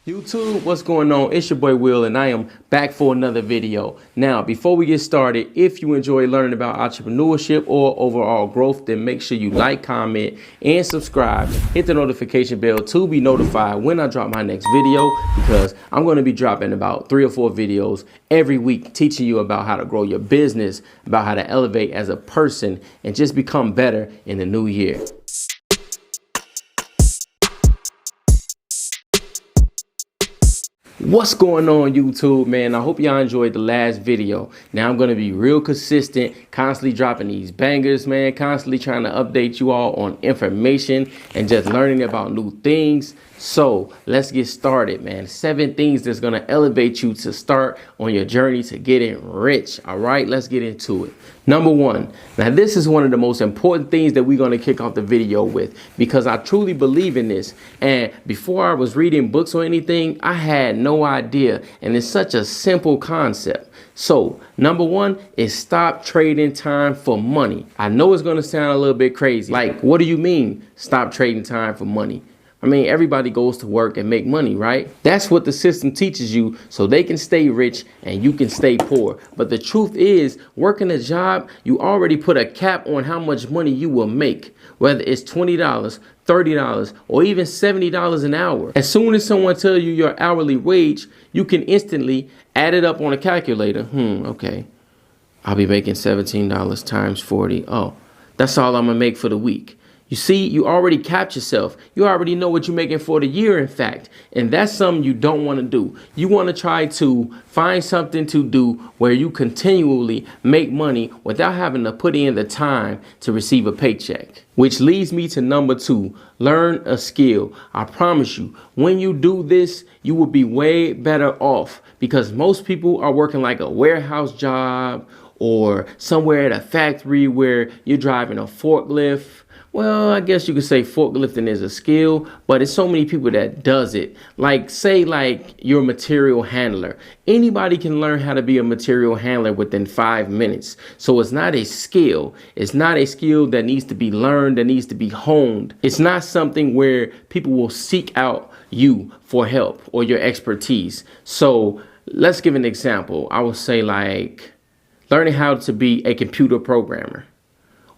YouTube, what's going on? It's your boy Will, and I am back for another video. Now, before we get started, if you enjoy learning about entrepreneurship or overall growth, then make sure you like, comment, and subscribe. Hit the notification bell to be notified when I drop my next video, because I'm going to be dropping about 3 or 4 videos every week teaching you about how to grow your business, about how to elevate as a person, and just become better in the new year. What's going on, YouTube, man? I hope y'all enjoyed the last video. Now I'm going to be real consistent, constantly dropping these bangers, man, constantly trying to update you all on information and just learning about new things. So let's get started, man. 7 things that's going to elevate you to start on your journey to getting rich. All right, let's get into it. Number 1. Now, this is one of the most important things that we're going to kick off the video with, because I truly believe in this. And before I was reading books or anything, I had no idea. And it's such a simple concept. So number 1 is stop trading time for money. I know it's going to sound a little bit crazy. Like, what do you mean stop trading time for money? I mean, everybody goes to work and make money, right? That's what the system teaches you, so they can stay rich and you can stay poor. But the truth is, working a job, you already put a cap on how much money you will make, whether it's $20, $30, or even $70 an hour. As soon as someone tells you your hourly wage, you can instantly add it up on a calculator. Okay, I'll be making $17 times 40. Oh, that's all I'm gonna make for the week. You see, you already capped yourself. You already know what you're making for the year, in fact. And that's something you don't want to do. You want to try to find something to do where you continually make money without having to put in the time to receive a paycheck. Which leads me to number 2, learn a skill. I promise you, when you do this, you will be way better off, because most people are working like a warehouse job or somewhere at a factory where you're driving a forklift. Well, I guess you could say forklifting is a skill, but it's so many people that does it. Like, say, like you're a material handler. Anybody can learn how to be a material handler within 5 minutes. So it's not a skill. It's not a skill that needs to be learned, that needs to be honed. It's not something where people will seek out you for help or your expertise. So let's give an example. I would say, like, learning how to be a computer programmer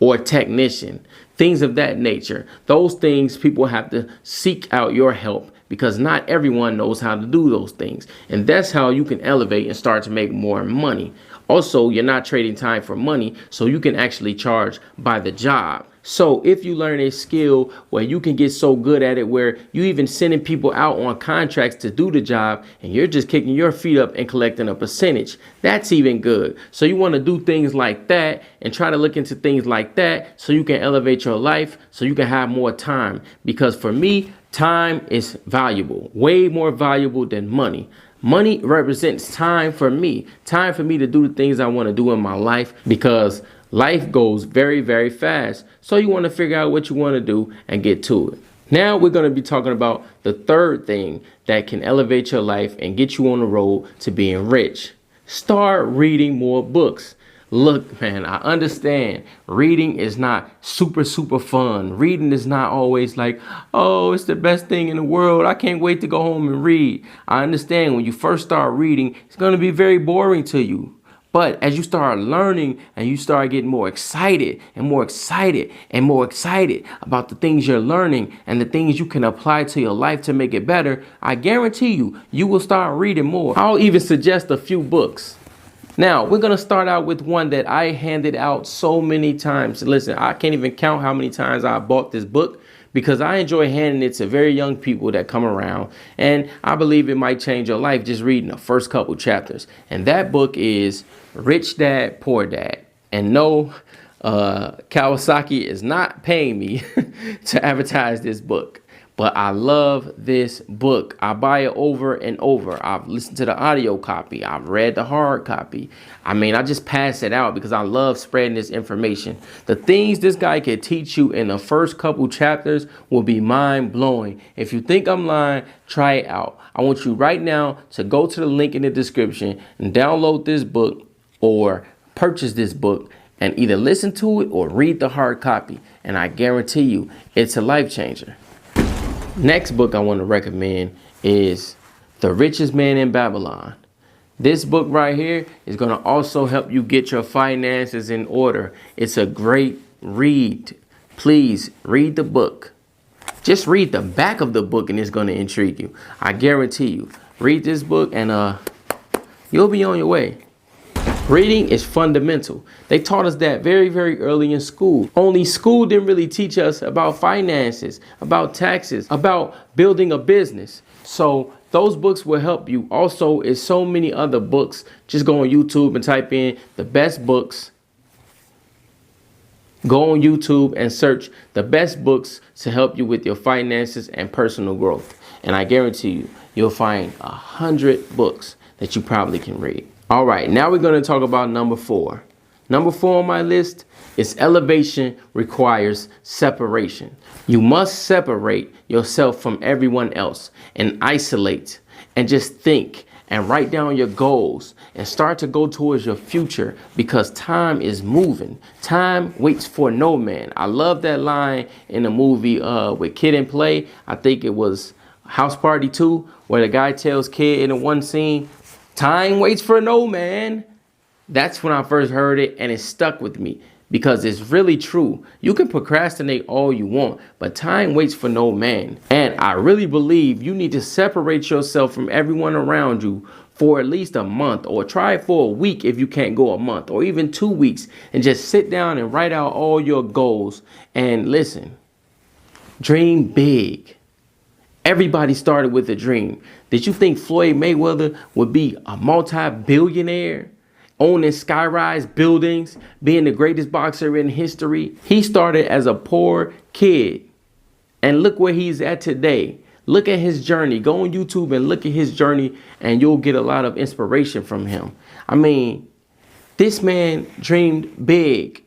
or a technician, things of that nature. Those things, people have to seek out your help, because not everyone knows how to do those things. And that's how you can elevate and start to make more money. Also, you're not trading time for money, so you can actually charge by the job. So if you learn a skill where you can get so good at it where you even sending people out on contracts to do the job, and you're just kicking your feet up and collecting a percentage, that's even good. So you want to do things like that and try to look into things like that so you can elevate your life, so you can have more time. Because for me, time is valuable, way more valuable than money. Money represents time for me to do the things I want to do in my life, because life goes very, very fast. So you want to figure out what you want to do and get to it. Now we're going to be talking about the 3rd thing that can elevate your life and get you on the road to being rich. Start reading more books. Look, man, I understand reading is not super fun. Reading is not always like, oh, it's the best thing in the world. I can't wait to go home and read. I understand when you first start reading, it's going to be very boring to you. But as you start learning and you start getting more excited and more excited and more excited about the things you're learning and the things you can apply to your life to make it better, I guarantee you, you will start reading more. I'll even suggest a few books. Now, we're going to start out with one that I handed out so many times. Listen, I can't even count how many times I bought this book, because I enjoy handing it to very young people that come around. And I believe it might change your life just reading the first couple chapters. And that book is Rich Dad, Poor Dad. And no, Kawasaki is not paying me to advertise this book. But I love this book. I buy it over and over. I've listened to the audio copy. I've read the hard copy. I mean, I just pass it out because I love spreading this information. The things this guy can teach you in the first couple chapters will be mind-blowing. If you think I'm lying, try it out. I want you right now to go to the link in the description and download this book or purchase this book and either listen to it or read the hard copy. And I guarantee you, it's a life changer. Next book I want to recommend is The Richest Man in Babylon. This book right here is going to also help you get your finances in order. It's a great read. Please read the book. Just read the back of the book and it's going to intrigue you. I guarantee you. Read this book and you'll be on your way. Reading is fundamental. They taught us that very, very early in school. Only school didn't really teach us about finances, about taxes, about building a business. So those books will help you. Also, is so many other books. Just go on YouTube and type in the best books. Go on YouTube and search the best books to help you with your finances and personal growth. And I guarantee you, you'll find 100 books that you probably can read. All right, now we're going to talk about number 4. Number 4 on my list is elevation requires separation. You must separate yourself from everyone else and isolate and just think and write down your goals and start to go towards your future because time is moving. Time waits for no man. I love that line in the movie with Kid and Play. I think it was House Party 2 where the guy tells Kid in the one scene, time waits for no man. That's when I first heard it and it stuck with me because it's really true. You can procrastinate all you want, but time waits for no man. And I really believe you need to separate yourself from everyone around you for at least a month, or try it for a week if you can't go a month, or even 2 weeks, and just sit down and write out all your goals. And listen, dream big. Everybody started with a dream. Did you think Floyd Mayweather would be a multi-billionaire, owning sky-rise buildings, being the greatest boxer in history? He started as a poor kid. And look where he's at today. Look at his journey. Go on YouTube and look at his journey and you'll get a lot of inspiration from him. I mean, this man dreamed big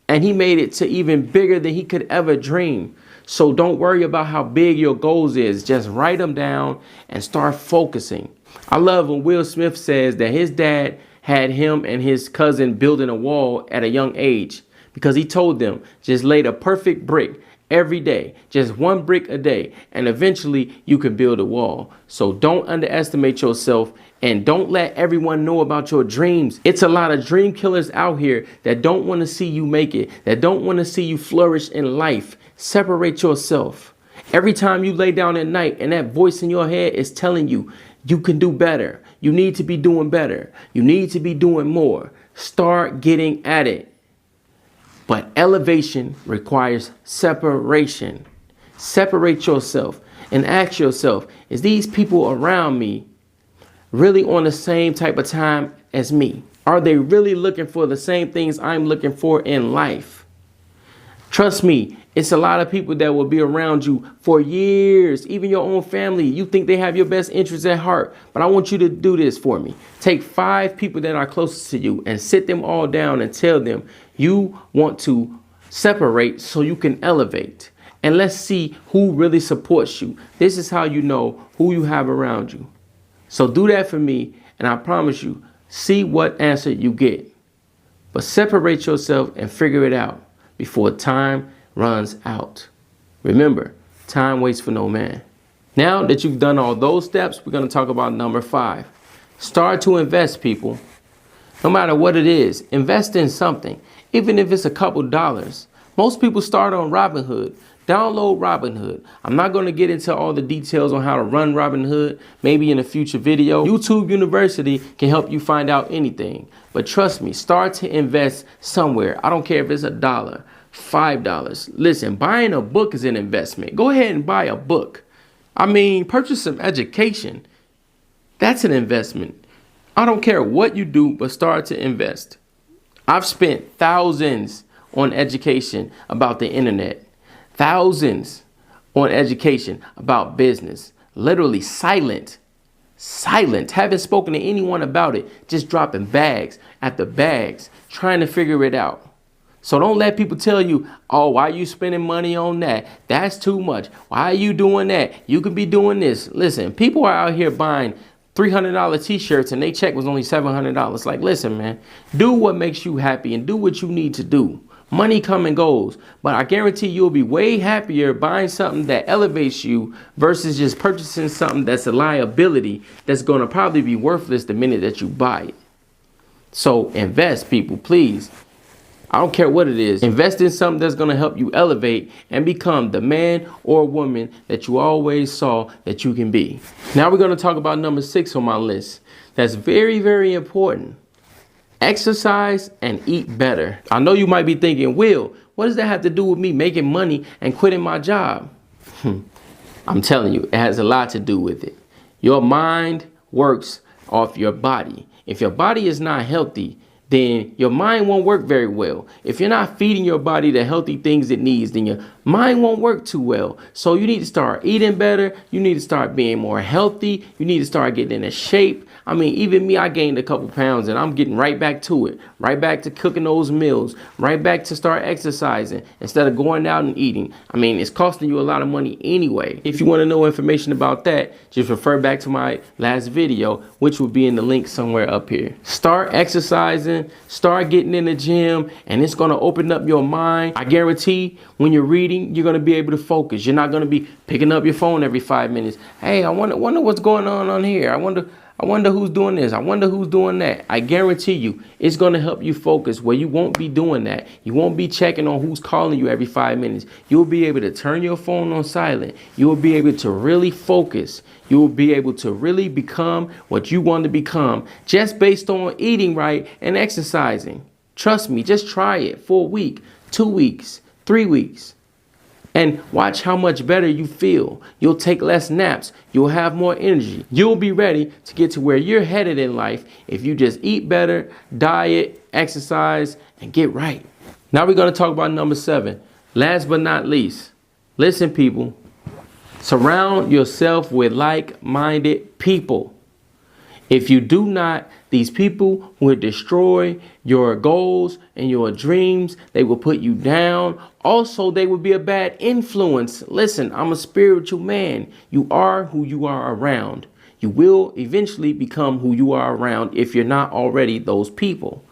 and he made it to even bigger than he could ever dream. So don't worry about how big your goals is. Just write them down and start focusing. I love when Will Smith says that his dad had him and his cousin building a wall at a young age because he told them just lay the perfect brick every day, just one brick a day, and eventually you can build a wall. So don't underestimate yourself and don't let everyone know about your dreams. It's a lot of dream killers out here that don't want to see you make it, that don't want to see you flourish in life. Separate yourself. Every time you lay down at night and that voice in your head is telling you, you can do better. You need to be doing better. You need to be doing more. Start getting at it. But elevation requires separation. Separate yourself and ask yourself, is these people around me really on the same type of time as me? Are they really looking for the same things I'm looking for in life? Trust me, it's a lot of people that will be around you for years, even your own family. You think they have your best interests at heart, but I want you to do this for me. Take 5 people that are closest to you and sit them all down and tell them you want to separate so you can elevate. And let's see who really supports you. This is how you know who you have around you. So do that for me, and I promise you, see what answer you get. But separate yourself and figure it out before time runs out. Remember, time waits for no man. Now that you've done all those steps, we're going to talk about number 5. Start to invest, people. No matter what it is, invest in something, even if it's a couple dollars. Most people start on Robinhood. Download Robinhood. I'm not going to get into all the details on how to run Robinhood, maybe in a future video. YouTube University can help you find out anything. But trust me, start to invest somewhere. I don't care if it's $1, $5. Listen, buying a book is an investment. Go ahead and buy a book. I mean, purchase some education. That's an investment. I don't care what you do, but start to invest. I've spent thousands on education about the internet. Thousands on education about business. Literally silent. Haven't spoken to anyone about it. Just dropping bags after bags, trying to figure it out. So don't let people tell you, oh, why are you spending money on that? That's too much. Why are you doing that? You could be doing this. Listen, people are out here buying $300 t-shirts and they check was only $700. Like, listen, man, do what makes you happy and do what you need to do. Money come and goes, but I guarantee you'll be way happier buying something that elevates you versus just purchasing something that's a liability that's going to probably be worthless the minute that you buy it. So invest, people, please. I don't care what it is. Invest in something that's going to help you elevate and become the man or woman that you always saw that you can be. Now we're going to talk about number 6 on my list. That's very, very important. Exercise and eat better. I know you might be thinking, Will, what does that have to do with me making money and quitting my job? I'm telling you, it has a lot to do with it. Your mind works off your body. If your body is not healthy, then your mind won't work very well. If you're not feeding your body the healthy things it needs, then your mind won't work too well. So you need to start eating better. You need to start being more healthy. You need to start getting in shape. I mean, even me, I gained a couple pounds and I'm getting right back to it, right back to cooking those meals, right back to start exercising instead of going out and eating. I mean, it's costing you a lot of money anyway. If you want to know information about that, just refer back to my last video, which will be in the link somewhere up here. Start exercising, start getting in the gym, and it's going to open up your mind. I guarantee when you're reading, you're going to be able to focus. You're not going to be picking up your phone every 5 minutes. Hey, I wonder what's going on here. I wonder who's doing this. I wonder who's doing that. I guarantee you it's going to help you focus where you won't be doing that. You won't be checking on who's calling you every 5 minutes. You'll be able to turn your phone on silent. You'll be able to really focus. You'll be able to really become what you want to become just based on eating right and exercising. Trust me, just try it for a week, 2 weeks, 3 weeks. And watch how much better you feel. You'll take less naps. You'll have more energy. You'll be ready to get to where you're headed in life if you just eat better, diet, exercise, and get right. Now we're going to talk about number 7. Last but not least, listen, people. Surround yourself with like-minded people. If you do not, these people will destroy your goals and your dreams. They will put you down. Also, they will be a bad influence. Listen, I'm a spiritual man. You are who you are around. You will eventually become who you are around if you're not already those people.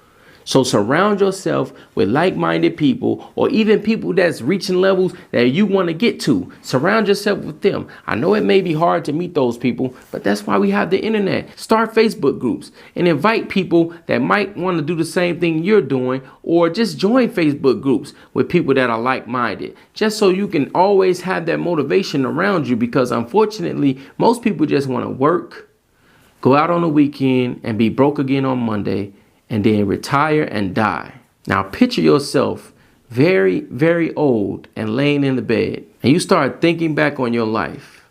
So surround yourself with like-minded people, or even people that's reaching levels that you want to get to. Surround yourself with them. I know it may be hard to meet those people, but that's why we have the internet. Start Facebook groups and invite people that might want to do the same thing you're doing, or just join Facebook groups with people that are like-minded, just so you can always have that motivation around you, because unfortunately, most people just want to work, go out on the weekend, and be broke again on Monday, and then retire and die. Now picture yourself very, very old and laying in the bed, and you start thinking back on your life,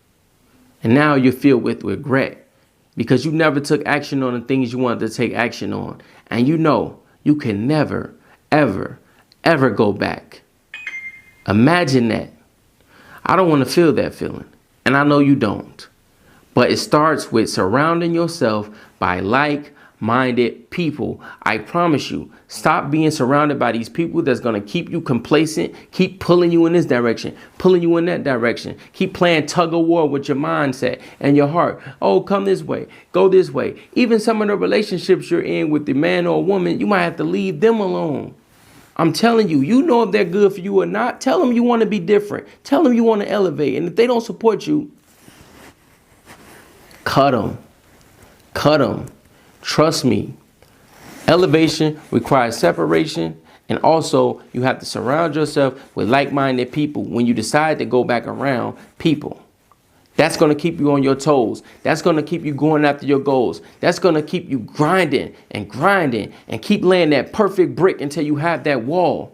and now you're filled with regret because you never took action on the things you wanted to take action on, and you know you can never, ever, ever go back. Imagine that. I don't want to feel that feeling, and I know you don't, but it starts with surrounding yourself by like-minded people. I promise you, stop being surrounded by these people that's going to keep you complacent, keep pulling you in this direction, pulling you in that direction, keep playing tug of war with your mindset and your heart. Oh, come this way, go this way. Even some of the relationships you're in with the man or woman, you might have to leave them alone. I'm telling you, you know if they're good for you or not. Tell them you want to be different. Tell them you want to elevate. And if they don't support you, cut them. Cut them. Trust me. Elevation requires separation, and also you have to surround yourself with like-minded people when you decide to go back around people. That's going to keep you on your toes. That's going to keep you going after your goals. That's going to keep you grinding and keep laying that perfect brick until you have that wall.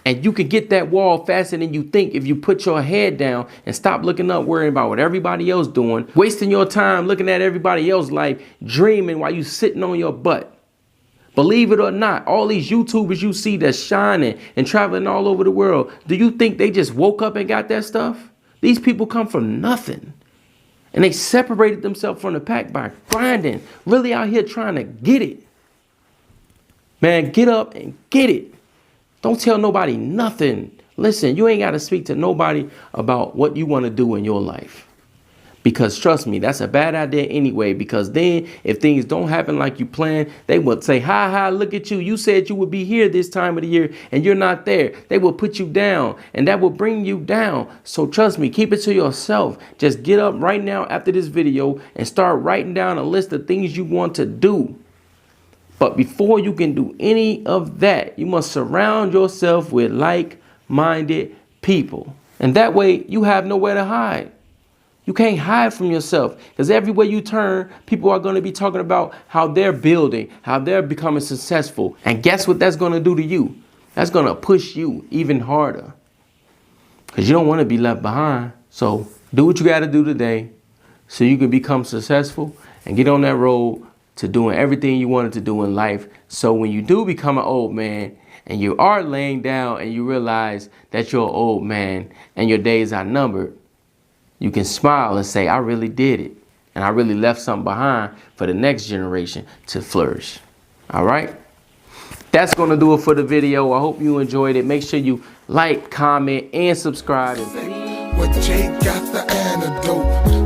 And you can get that wall faster than you think if you put your head down and stop looking up, worrying about what everybody else doing, wasting your time looking at everybody else's life, dreaming while you sitting on your butt. Believe it or not, all these YouTubers you see that's shining and traveling all over the world, do you think they just woke up and got that stuff? These people come from nothing. And they separated themselves from the pack by grinding, really out here trying to get it. Man, get up and get it. Don't tell nobody nothing. Listen, you ain't got to speak to nobody about what you want to do in your life. Because trust me, that's a bad idea anyway, because then if things don't happen like you planned, they will say, ha, look at you. You said you would be here this time of the year and you're not there. They will put you down and that will bring you down. So trust me, keep it to yourself. Just get up right now after this video and start writing down a list of things you want to do. But before you can do any of that, you must surround yourself with like-minded people. And that way you have nowhere to hide. You can't hide from yourself, because everywhere you turn, people are going to be talking about how they're building, how they're becoming successful. And guess what that's going to do to you? That's going to push you even harder, because you don't want to be left behind. So do what you got to do today so you can become successful and get on that road to doing everything you wanted to do in life. So when you do become an old man and you are laying down and you realize that you're an old man and your days are numbered, you can smile and say, I really did it. And I really left something behind for the next generation to flourish. All right. That's going to do it for the video. I hope you enjoyed it. Make sure you like, comment, and subscribe. And What Jay got the antidote.